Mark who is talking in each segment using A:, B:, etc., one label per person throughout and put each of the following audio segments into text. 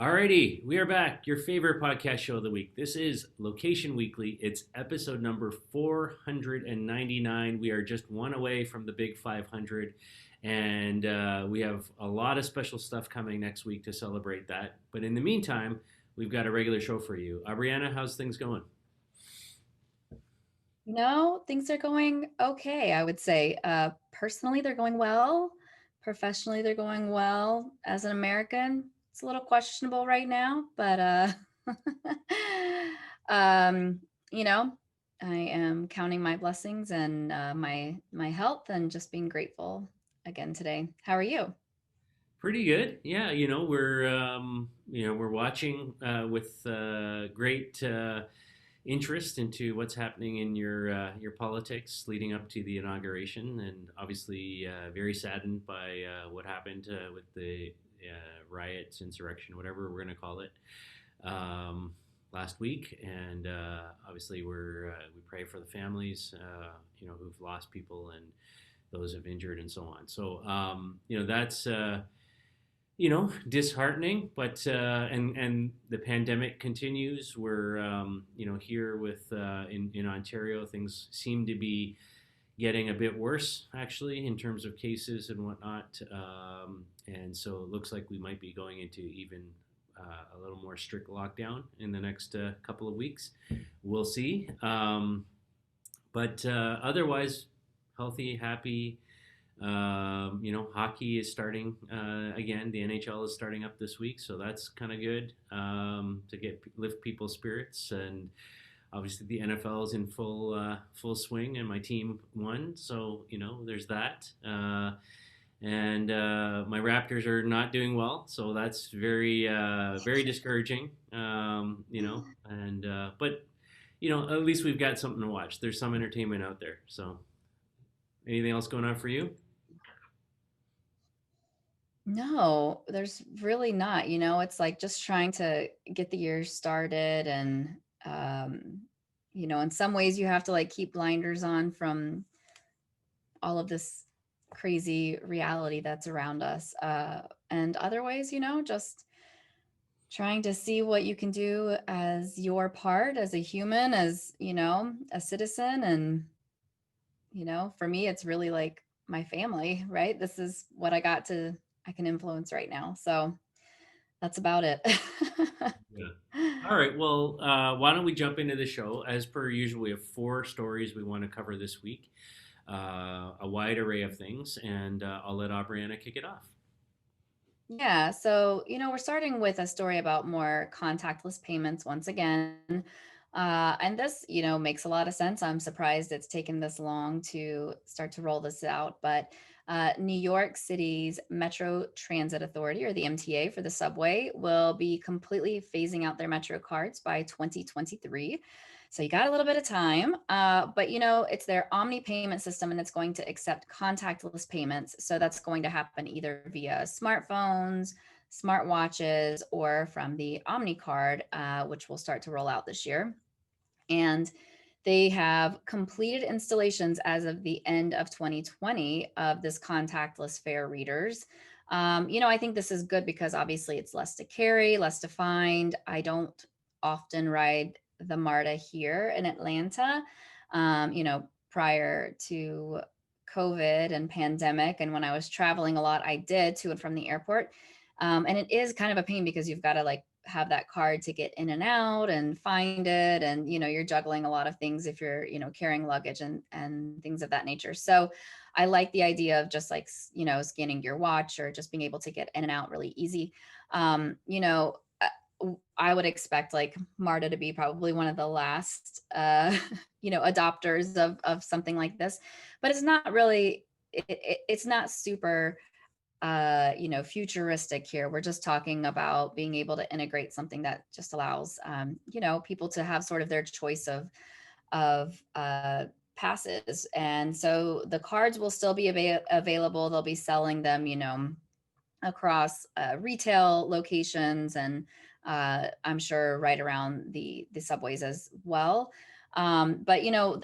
A: Alrighty, we are back. Your favorite podcast show of the week. This is Location Weekly. It's episode number 499. We are just one away from the big 500, and we have a lot of special stuff coming next week to celebrate that. But in the meantime, we've got a regular show for you. Brianna, how's things going?
B: No, things are going okay, I would say. Personally, they're going well. Professionally, they're going well. As an American, it's a little questionable right now, but um, you know, I am counting my blessings and my health and just being grateful again today. How are you?
A: Pretty good. Yeah, we're watching with great interest into what's happening in your politics leading up to the inauguration, and obviously very saddened by what happened with the riots, insurrection, whatever we're going to call it, um, last week. And obviously we pray for the families, who've lost people and those have injured and so on. So that's disheartening, but and the pandemic continues. We're here with in Ontario, things seem to be getting a bit worse actually in terms of cases and whatnot, and so it looks like we might be going into even a little more strict lockdown in the next couple of weeks. We'll see, but otherwise healthy, happy. Hockey is starting again. The NHL is starting up this week, so that's kind of good to lift people's spirits. And obviously, the NFL is in full swing, and my team won. So there's that. And my Raptors are not doing well, so that's very discouraging. And but at least we've got something to watch. There's some entertainment out there. So anything else going on for you?
B: No, there's really not. It's like just trying to get the year started and in some ways you have to like keep blinders on from all of this crazy reality that's around us. And other ways, just trying to see what you can do as your part as a human, as, a citizen. And, for me, it's really like my family, right? This is what I can influence right now. So that's about it.
A: Yeah. All right. Well, why don't we jump into the show? As per usual, we have four stories we want to cover this week, a wide array of things, and I'll let Aubriana kick it off.
B: Yeah. So, we're starting with a story about more contactless payments once again. And this, makes a lot of sense. I'm surprised it's taken this long to start to roll this out. But New York City's Metro Transit Authority, or the MTA for the subway, will be completely phasing out their Metro cards by 2023. So you got a little bit of time, but it's their Omni payment system and it's going to accept contactless payments. So that's going to happen either via smartphones, smartwatches, or from the Omni card, which will start to roll out this year. And they have completed installations as of the end of 2020 of this contactless fare readers. I think this is good because obviously it's less to carry, less to find. I don't often ride the MARTA here in Atlanta. Prior to COVID and pandemic, and when I was traveling a lot, I did to and from the airport. And it is kind of a pain because you've got to like have that card to get in and out and find it, and you're juggling a lot of things if you're carrying luggage and things of that nature. So I like the idea of just like scanning your watch or just being able to get in and out really easy. I would expect like MARTA to be probably one of the last adopters of something like this, but it's not really it's not super futuristic here. We're just talking about being able to integrate something that just allows, people to have sort of their choice of passes. And so the cards will still be available. They'll be selling them, across retail locations and I'm sure right around the subways as well. But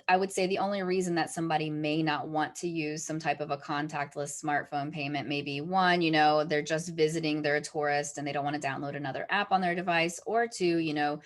B: I would say the only reason that somebody may not want to use some type of a contactless smartphone payment may be one, they're just visiting, they're a tourist and they don't want to download another app on their device, or two,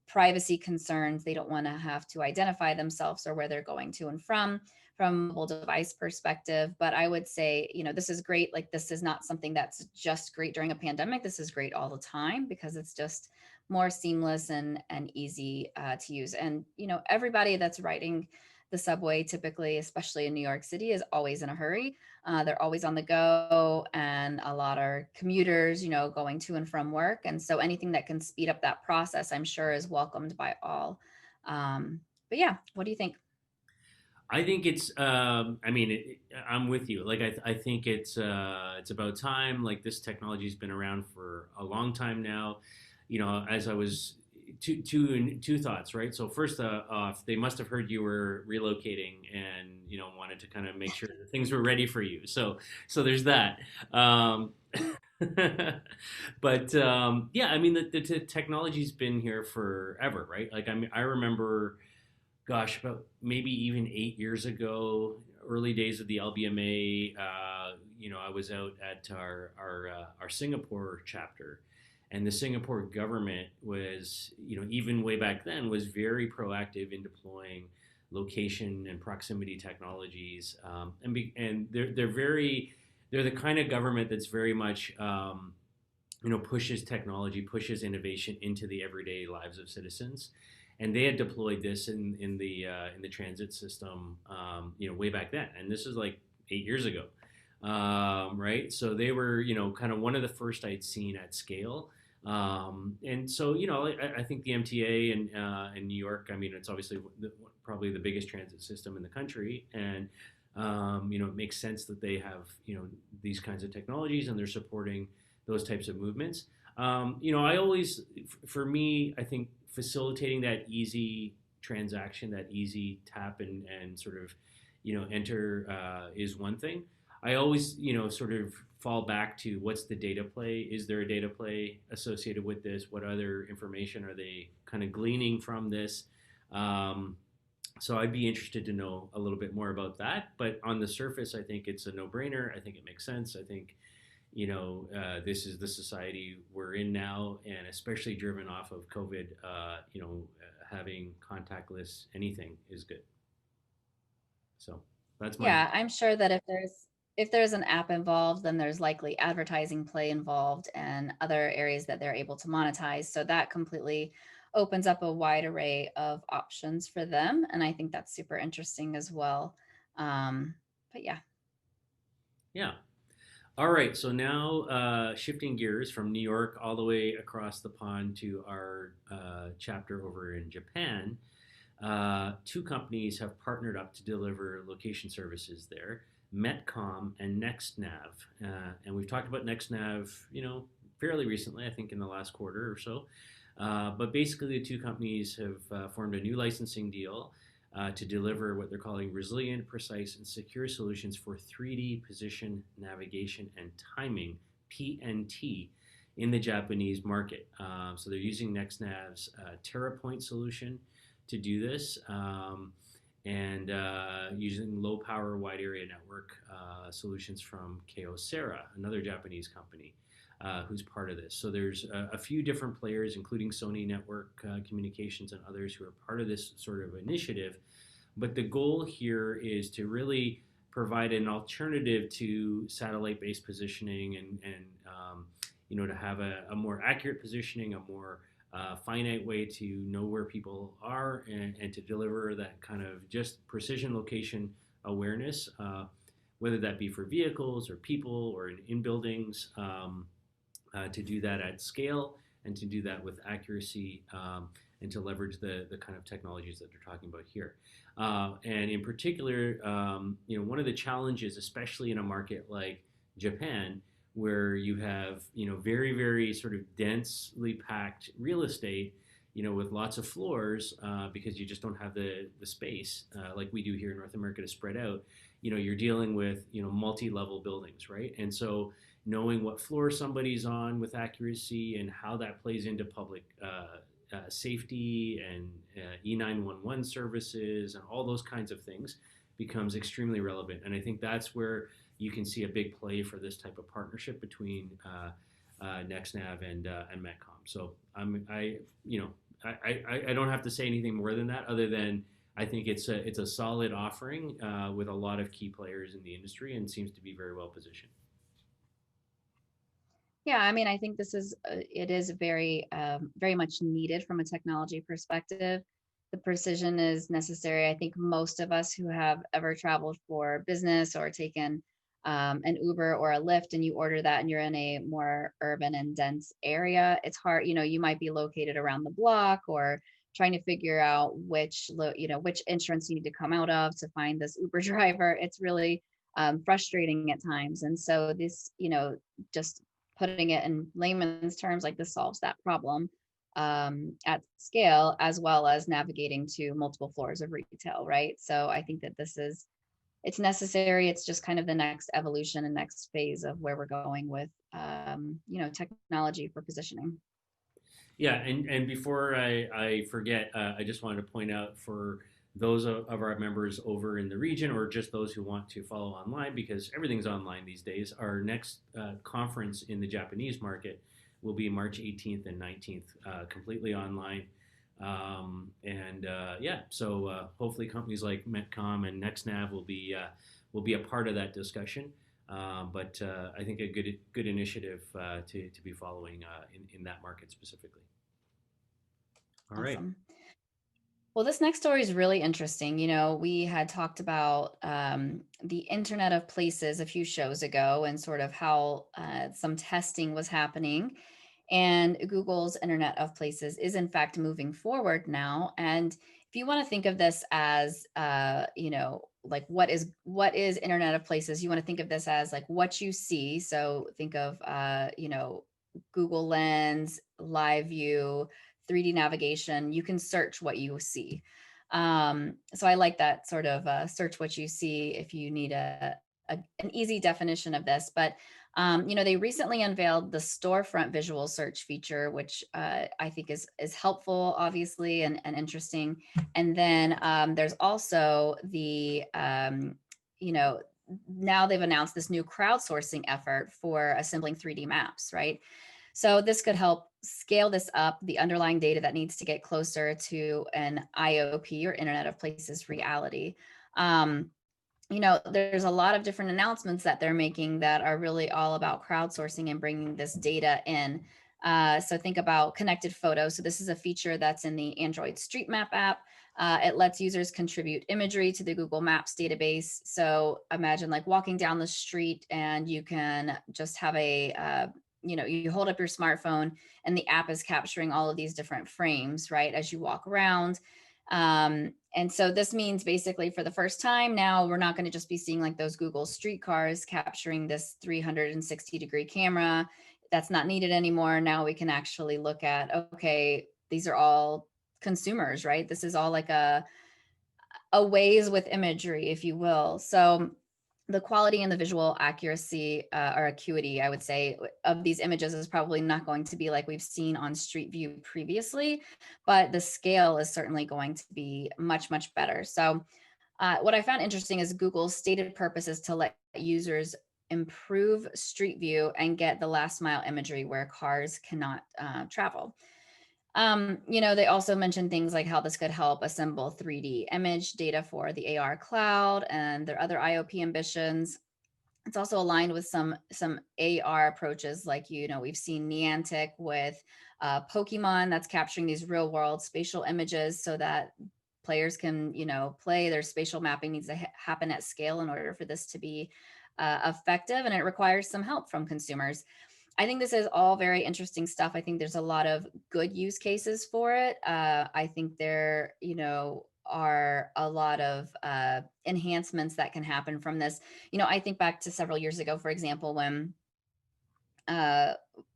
B: privacy concerns. They don't want to have to identify themselves or where they're going to and from a mobile device perspective. But I would say, this is great. Like, this is not something that's just great during a pandemic. This is great all the time because it's just more seamless and easy to use. And, everybody that's riding the subway, typically, especially in New York City, is always in a hurry. They're always on the go, and a lot are commuters, going to and from work. And so anything that can speed up that process, I'm sure, is welcomed by all. But yeah, what do you think?
A: I think it's. I mean, I'm with you. Like, I think it's about time. Like, this technology's been around for a long time now. As I was two thoughts, right? So first off, they must have heard you were relocating and wanted to kind of make sure that things were ready for you. So there's that. But yeah, I mean, the technology's been here forever, right? Like, I mean, I remember, gosh, about maybe even 8 years ago, early days of the LBMA. I was out at our Singapore chapter, and the Singapore government was, even way back then, was very proactive in deploying location and proximity technologies, and they're the kind of government that's very much pushes technology, pushes innovation into the everyday lives of citizens. And they had deployed this in the transit system, way back then, and this is like 8 years ago, right? So they were, kind of one of the first I'd seen at scale. And so, I think the MTA in New York, I mean, it's obviously probably the biggest transit system in the country, and it makes sense that they have, these kinds of technologies, and they're supporting those types of movements. I always, for me, I think facilitating that easy transaction, that easy tap and sort of, enter is one thing. I always, sort of fall back to what's the data play? Is there a data play associated with this? What other information are they kind of gleaning from this? So I'd be interested to know a little bit more about that. But on the surface, I think it's a no-brainer. I think it makes sense. I think this is the society we're in now, and especially driven off of COVID. Having contactless anything is good. So that's my view.
B: Yeah, I'm sure that if there's an app involved, then there's likely advertising play involved and other areas that they're able to monetize. So that completely opens up a wide array of options for them. And I think that's super interesting as well. But yeah.
A: Yeah. All right. So now, shifting gears from New York all the way across the pond to our chapter over in Japan. Two companies have partnered up to deliver location services there, Metcom and NextNav. And we've talked about NextNav, fairly recently, I think in the last quarter or so. But basically, the two companies have formed a new licensing deal to deliver what they're calling resilient, precise, and secure solutions for 3D position, navigation, and timing (PNT) in the Japanese market. So they're using NextNav's TerraPoint solution to do this, and using low power wide area network solutions from Kyocera, another Japanese company who's part of this. So there's a few different players, including Sony Network Communications and others, who are part of this sort of initiative. But the goal here is to really provide an alternative to satellite-based positioning, and to have a more accurate positioning, a more finite way to know where people are, and to deliver that kind of just precision location awareness, whether that be for vehicles or people or in buildings, to do that at scale and to do that with accuracy, and to leverage the kind of technologies that they're talking about here. And in particular, one of the challenges, especially in a market like Japan, where you have very very sort of densely packed real estate, with lots of floors, because you just don't have the space like we do here in North America to spread out. You're dealing with multi-level buildings, right? And so knowing what floor somebody's on with accuracy and how that plays into public safety and E911 services and all those kinds of things becomes extremely relevant. And I think that's where you can see a big play for this type of partnership between NextNav and Metcom. So I you know I don't have to say anything more than that, other than I think it's a solid offering with a lot of key players in the industry, and seems to be very well positioned.
B: Yeah, I mean, I think this is it is very very much needed from a technology perspective. The precision is necessary. I think most of us who have ever traveled for business or taken an Uber or a Lyft, and you order that and you're in a more urban and dense area, it's hard. You might be located around the block or trying to figure out which entrance you need to come out of to find this Uber driver. It's really frustrating at times. And so this, just putting it in layman's terms, like this solves that problem at scale, as well as navigating to multiple floors of retail, right? So I think that it's necessary. It's just kind of the next evolution and next phase of where we're going with, technology for positioning.
A: Yeah, and before I forget, I just wanted to point out for those of our members over in the region, or just those who want to follow online, because everything's online these days. Our next conference in the Japanese market will be March 18th and 19th, completely online. Yeah, so hopefully companies like Metcom and NextNav will be a part of that discussion. But I think a good initiative to be following in that market specifically. All right.
B: Awesome. Well, this next story is really interesting. We had talked about the Internet of Places a few shows ago and sort of how some testing was happening. And Google's Internet of Places is, in fact, moving forward now. And if you want to think of this as, like what is Internet of Places, you want to think of this as like what you see. So think of, Google Lens, Live View, 3D navigation. You can search what you see. So I like that sort of search what you see if you need an easy definition of this. But they recently unveiled the storefront visual search feature, which I think is helpful, obviously, and interesting. And then there's also now they've announced this new crowdsourcing effort for assembling 3D maps, right? So this could help scale this up, the underlying data that needs to get closer to an IOP, or Internet of Places reality. There's a lot of different announcements that they're making that are really all about crowdsourcing and bringing this data in. So think about connected photos. So this is a feature that's in the Android Street Map app. It lets users contribute imagery to the Google Maps database. So imagine like walking down the street and you can just have you hold up your smartphone and the app is capturing all of these different frames, right, as you walk around. And so this means basically for the first time now, we're not going to just be seeing like those Google street cars capturing this 360-degree camera. That's not needed anymore. Now we can actually look at, okay, these are all consumers, right? This is all like a ways with imagery, if you will. So the quality and the visual accuracy or acuity, I would say, of these images is probably not going to be like we've seen on Street View previously, but the scale is certainly going to be much, much better. So what I found interesting is Google's stated purpose is to let users improve Street View and get the last mile imagery where cars cannot travel. They also mentioned things like how this could help assemble 3D image data for the AR cloud and their other IOP ambitions. It's also aligned with some AR approaches, like we've seen Niantic with Pokemon that's capturing these real world spatial images so that players can play. Their spatial mapping needs to happen at scale in order for this to be effective, and it requires some help from consumers. I think this is all very interesting stuff. I think there's a lot of good use cases for it. I think there, are a lot of enhancements that can happen from this. I think back to several years ago, for example, uh,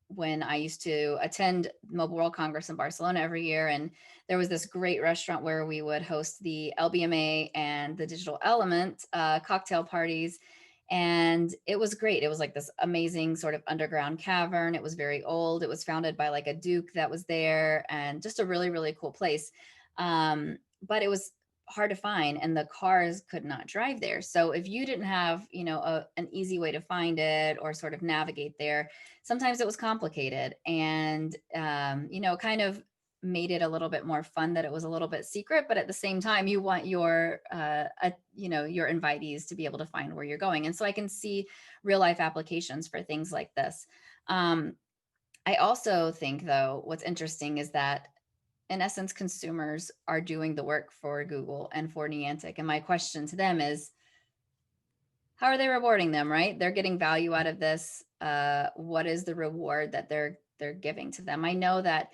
B: when I used to attend Mobile World Congress in Barcelona every year, and there was this great restaurant where we would host the LBMA and the Digital Element cocktail parties. And it was great. It was like this amazing sort of underground cavern. It was very old. It was founded by like a duke that was there, and just a really, really cool place. But it was hard to find, and the cars could not drive there. So if you didn't have, an easy way to find it or sort of navigate there, sometimes it was complicated. And, kind of made it a little bit more fun that it was a little bit secret, but at the same time you want your invitees to be able to find where you're going. And so I can see real life applications for things like this. um, I also think, though, what's interesting is that in essence consumers are doing the work for Google and for Niantic, and my question to them is, how are they rewarding them? Right, they're getting value out of this. What is the reward that they're giving to them? I know that,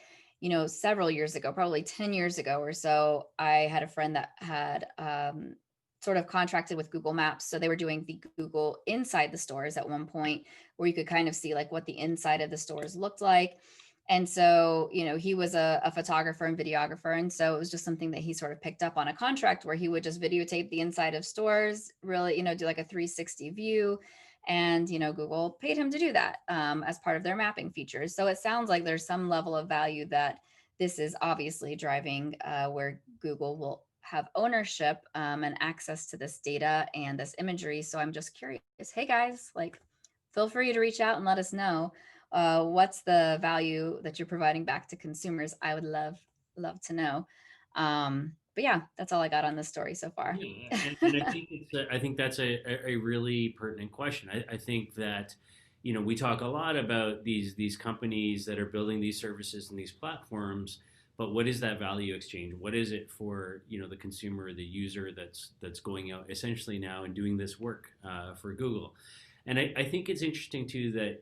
B: several years ago, probably 10 years ago or so, I had a friend that had sort of contracted with Google Maps. So they were doing the Google inside the stores at one point, where you could kind of see like what the inside of the stores looked like. And so, he was a photographer and videographer. And so it was just something that he sort of picked up on a contract, where he would just videotape the inside of stores, really, do like a 360 view. And, Google paid him to do that as part of their mapping features. So it sounds like there's some level of value that this is obviously driving, where Google will have ownership and access to this data and this imagery. So I'm just curious. Hey guys, like, feel free to reach out and let us know what's the value that you're providing back to consumers. I would love to know. But yeah, that's all I got on this story so far.
A: Yeah, and I think I think that's a really pertinent question. I think that, we talk a lot about these companies that are building these services and these platforms, but what is that value exchange? What is it for, the consumer, the user that's going out essentially now and doing this work for Google? And I think it's interesting too that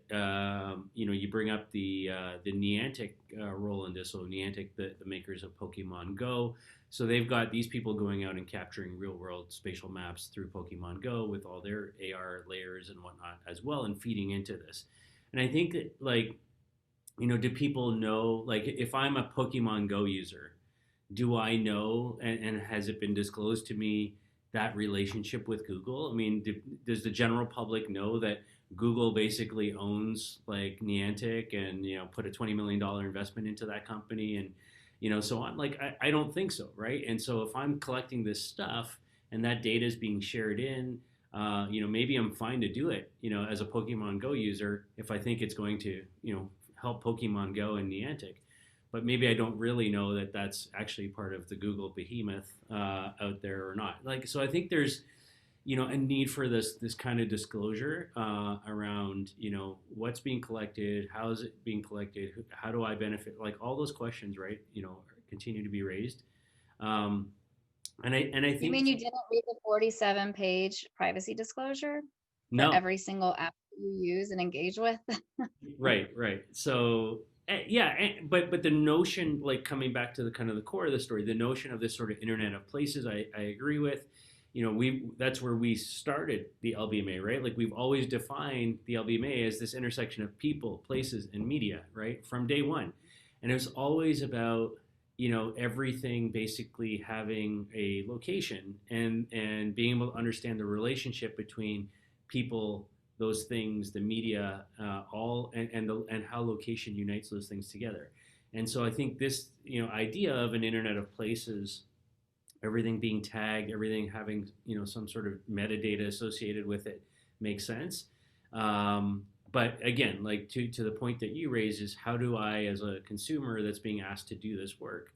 A: you bring up the Niantic role in this. So Niantic, the makers of Pokemon Go, so they've got these people going out and capturing real world spatial maps through Pokemon Go with all their AR layers and whatnot as well, and feeding into this. And I think that, like, do people know, like, if I'm a Pokemon Go user, do I know, and has it been disclosed to me, that relationship with Google? I mean, does the general public know that Google basically owns like Niantic, and put a $20 million investment into that company, and so on? Like, I don't think so, right? And so if I'm collecting this stuff and that data is being shared in, maybe I'm fine to do it, as a Pokemon Go user, if I think it's going to, help Pokemon Go and Niantic. But maybe I don't really know that that's actually part of the Google behemoth out there or not. Like, so I think there's, a need for this kind of disclosure around, what's being collected, how is it being collected, how do I benefit, like all those questions, right? Continue to be raised. Um, and I
B: You
A: think
B: mean you didn't read the 47-page privacy disclosure for
A: no.
B: every single app that you use and engage with?
A: Right, right. So yeah, but the notion, like, coming back to the kind of the core of the story, the notion of this sort of Internet of Places, I agree with. We that's where we started the LBMA, right? Like, we've always defined the LBMA as this intersection of people, places, and media, right, from day one, and it was always about everything basically having a location, and being able to understand the relationship between people, those things, the media, all, and how location unites those things together. And so I think this idea of an Internet of Places, everything being tagged, everything having some sort of metadata associated with it, makes sense. But again, like, to the point that you raise, is how do I, as a consumer that's being asked to do this work,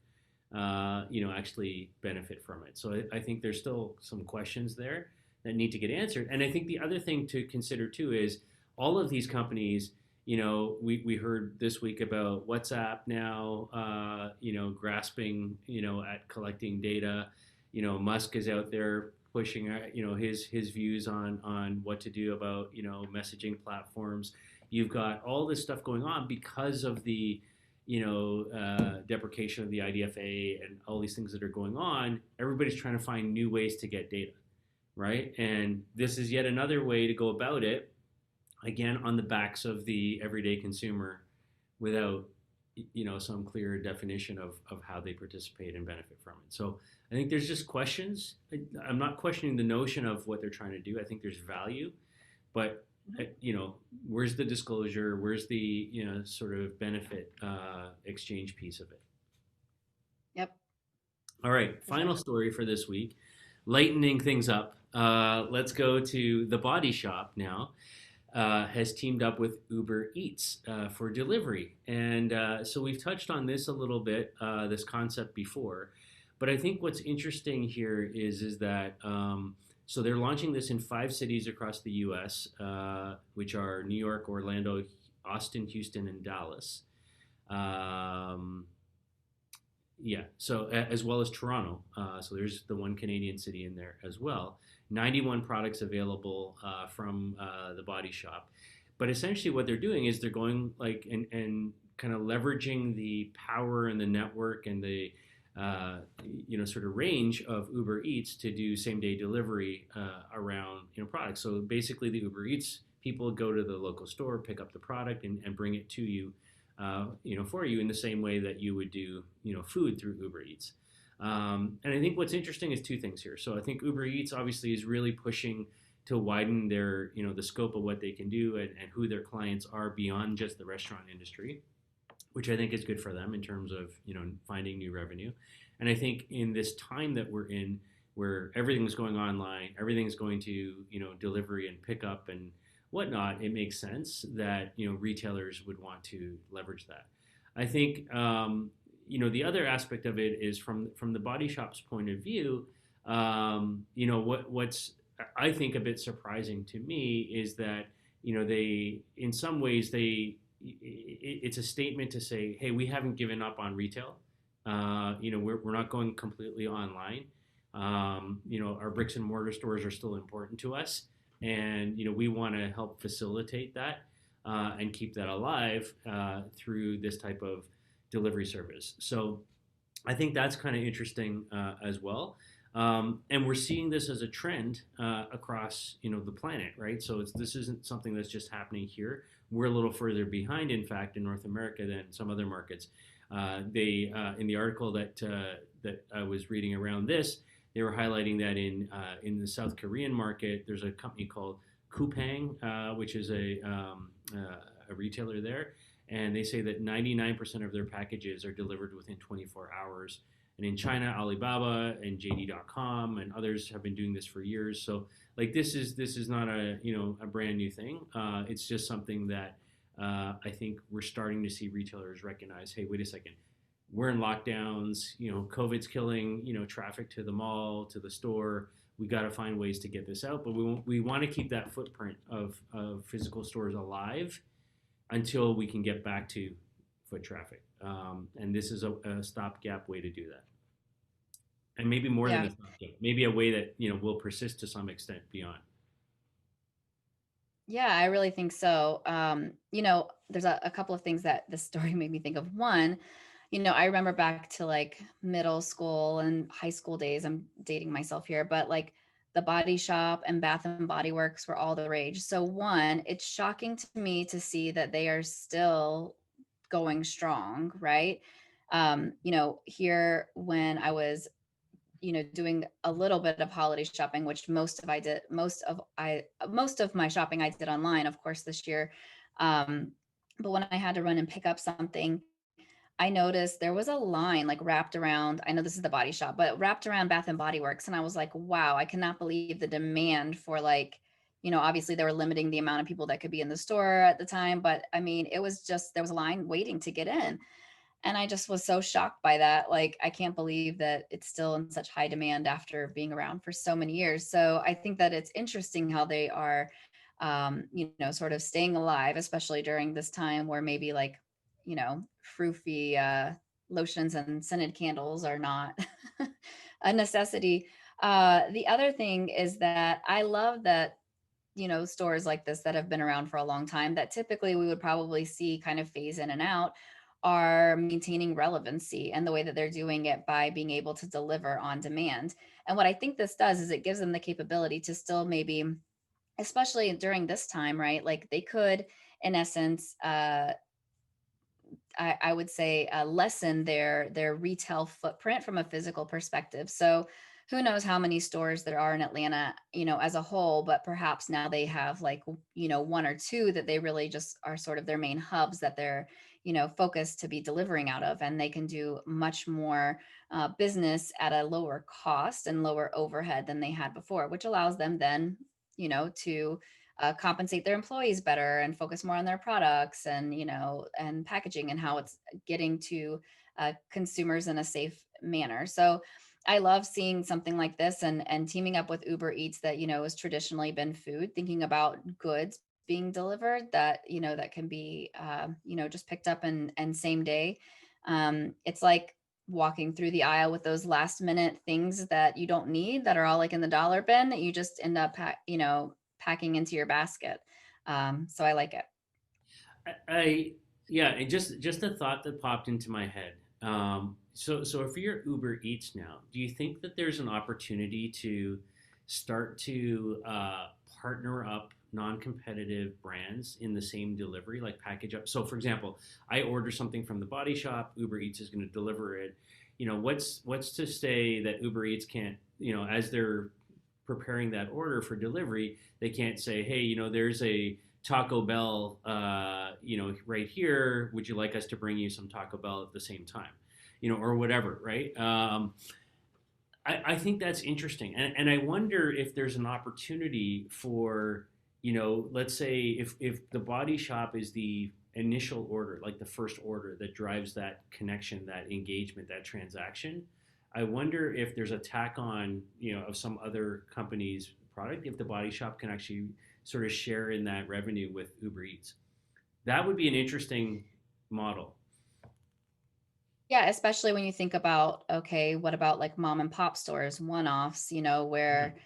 A: actually benefit from it? So I think there's still some questions there that need to get answered. And I think the other thing to consider too is all of these companies. We heard this week about WhatsApp now, grasping, at collecting data. Musk is out there pushing, his views on what to do about, messaging platforms. You've got all this stuff going on because of the, deprecation of the IDFA and all these things that are going on. Everybody's trying to find new ways to get data, right? And this is yet another way to go about it, again, on the backs of the everyday consumer, without some clear definition of how they participate and benefit from it. So I think there's just questions. I'm not questioning the notion of what they're trying to do. I think there's value, but where's the disclosure? Where's the sort of benefit exchange piece of it?
B: Yep,
A: All right,
B: for sure.
A: final story for this week. Lightening things up. Let's go to the Body Shop now. Has teamed up with Uber Eats for delivery. And so we've touched on this a little bit, this concept before. But I think what's interesting here is that so they're launching this in 5 cities across the U.S., which are New York, Orlando, Austin, Houston, and Dallas. Um, yeah, so as well as Toronto. So there's the one Canadian city in there as well. 91 products available from the Body Shop. But essentially, what they're doing is they're going like and kind of leveraging the power and the network and the sort of range of Uber Eats to do same day delivery around products. So basically, the Uber Eats people go to the local store, pick up the product, and bring it to you for you in the same way that you would do, food through Uber Eats. And I think what's interesting is 2 things here. So I think Uber Eats obviously is really pushing to widen their, the scope of what they can do and who their clients are beyond just the restaurant industry, which I think is good for them in terms of, finding new revenue. And I think in this time that we're in, where everything's going online, everything's going to, delivery and pickup and whatnot, it makes sense that retailers would want to leverage that. I think the other aspect of it is from the Body Shop's point of view. What's I think a bit surprising to me is that they in some ways it's a statement to say, hey, we haven't given up on retail. We're not going completely online. Our bricks and mortar stores are still important to us, and we want to help facilitate that and keep that alive through this type of delivery service. So I think that's kind of interesting as well. And we're seeing this as a trend across the planet, right? So this isn't something that's just happening here. We're a little further behind, in fact, in North America than some other markets. They in the article that I was reading around this, they were highlighting that in the South Korean market, there's a company called Coupang, which is a retailer there, and they say that 99% of their packages are delivered within 24 hours. And in China, Alibaba and JD.com and others have been doing this for years. So like this is not a brand new thing. It's just something that I think we're starting to see retailers recognize. Hey, wait a second, we're in lockdowns. COVID's killing traffic to the mall, to the store. We got to find ways to get this out, but we want to keep that footprint of physical stores alive until we can get back to foot traffic. And this is a stopgap way to do that. And maybe more than
B: Yeah.
A: a stopgap, maybe a way that will persist to some extent beyond.
B: Yeah, I really think so. There's a couple of things that this story made me think of. One, I remember back to like middle school and high school days. I'm dating myself here, but like the Body Shop and Bath and Body Works were all the rage. So one, it's shocking to me to see that they are still going strong, right? Here when I was doing a little bit of holiday shopping, which most of my shopping I did online, of course, this year. But when I had to run and pick up something, I noticed there was a line like wrapped around, I know this is the Body Shop, but wrapped around Bath and Body Works. And I was like, wow, I cannot believe the demand for like, obviously they were limiting the amount of people that could be in the store at the time. But I mean, it was just, there was a line waiting to get in. And I just was so shocked by that. Like, I can't believe that it's still in such high demand after being around for so many years. So I think that it's interesting how they are, sort of staying alive, especially during this time where maybe like, froofy lotions and scented candles are not a necessity. The other thing is that I love that stores like this that have been around for a long time that typically we would probably see kind of phase in and out are maintaining relevancy, and the way that they're doing it by being able to deliver on demand. And what I think this does is it gives them the capability to still maybe, especially during this time, right? Like they could, in essence, I would say lessen their retail footprint from a physical perspective. So who knows how many stores there are in Atlanta, as a whole, but perhaps now they have like, one or two that they really just are sort of their main hubs that they're, focused to be delivering out of. And they can do much more business at a lower cost and lower overhead than they had before, which allows them then, to compensate their employees better and focus more on their products and, and packaging and how it's getting to consumers in a safe manner. So, I love seeing something like this and teaming up with Uber Eats that, has traditionally been food, thinking about goods being delivered that, that can be, just picked up and same day. It's like walking through the aisle with those last minute things that you don't need that are all like in the dollar bin that you just end up, packing into your basket. So I like it.
A: I yeah, and just a thought that popped into my head. So if you're Uber Eats now, do you think that there's an opportunity to start to partner up non-competitive brands in the same delivery, like package up? So, for example, I order something from the body shop. Uber Eats is going to deliver it. What's to say that Uber Eats can't, as they're preparing that order for delivery, they can't say, hey, there's a Taco Bell, right here. Would you like us to bring you some Taco Bell at the same time, or whatever, right? I think that's interesting, and I wonder if there's an opportunity for, let's say if the body shop is the initial order, like the first order that drives that connection, that engagement, that transaction. I wonder if there's a tack on, of some other company's product, if the body shop can actually sort of share in that revenue with Uber Eats. That would be an interesting model.
B: Yeah, especially when you think about, okay, what about like mom and pop stores, one-offs,
A: Yeah.
B: where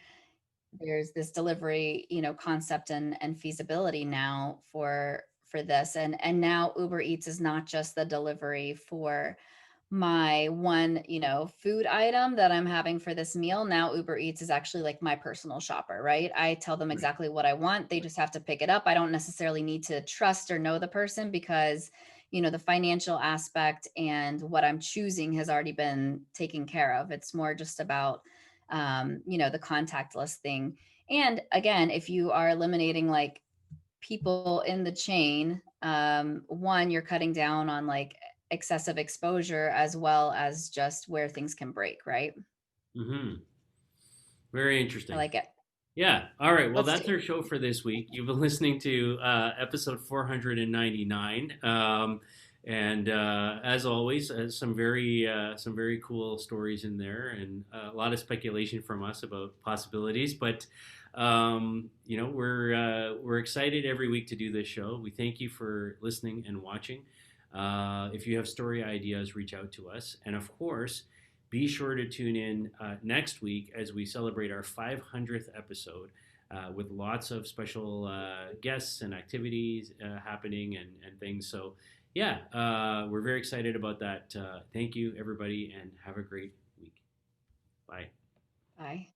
B: there's this delivery, concept and feasibility now for this. And now Uber Eats is not just the delivery for my one, food item that I'm having for this meal. Now Uber Eats is actually like my personal shopper, right? I tell them
A: Right.
B: exactly what I want. They just have to pick it up. I don't necessarily need to trust or know the person because, the financial aspect and what I'm choosing has already been taken care of. It's more just about, the contactless thing. And again, if you are eliminating like people in the chain, one, you're cutting down on like excessive exposure as well as just where things can break, right?
A: Mm-hmm. Very
B: I
A: interesting.
B: like it.
A: Yeah. All right. Well,
B: Let's
A: that's
B: do.
A: our show for this week. You've been listening to episode 499. And as always, some very cool stories in there, and a lot of speculation from us about possibilities. But we're excited every week to do this show. We thank you for listening and watching. If you have story ideas, reach out to us, and of course, be sure to tune in next week as we celebrate our 500th episode with lots of special guests and activities happening and things. So, yeah, we're very excited about that. Thank you, everybody, and have a great week. Bye.
B: Bye.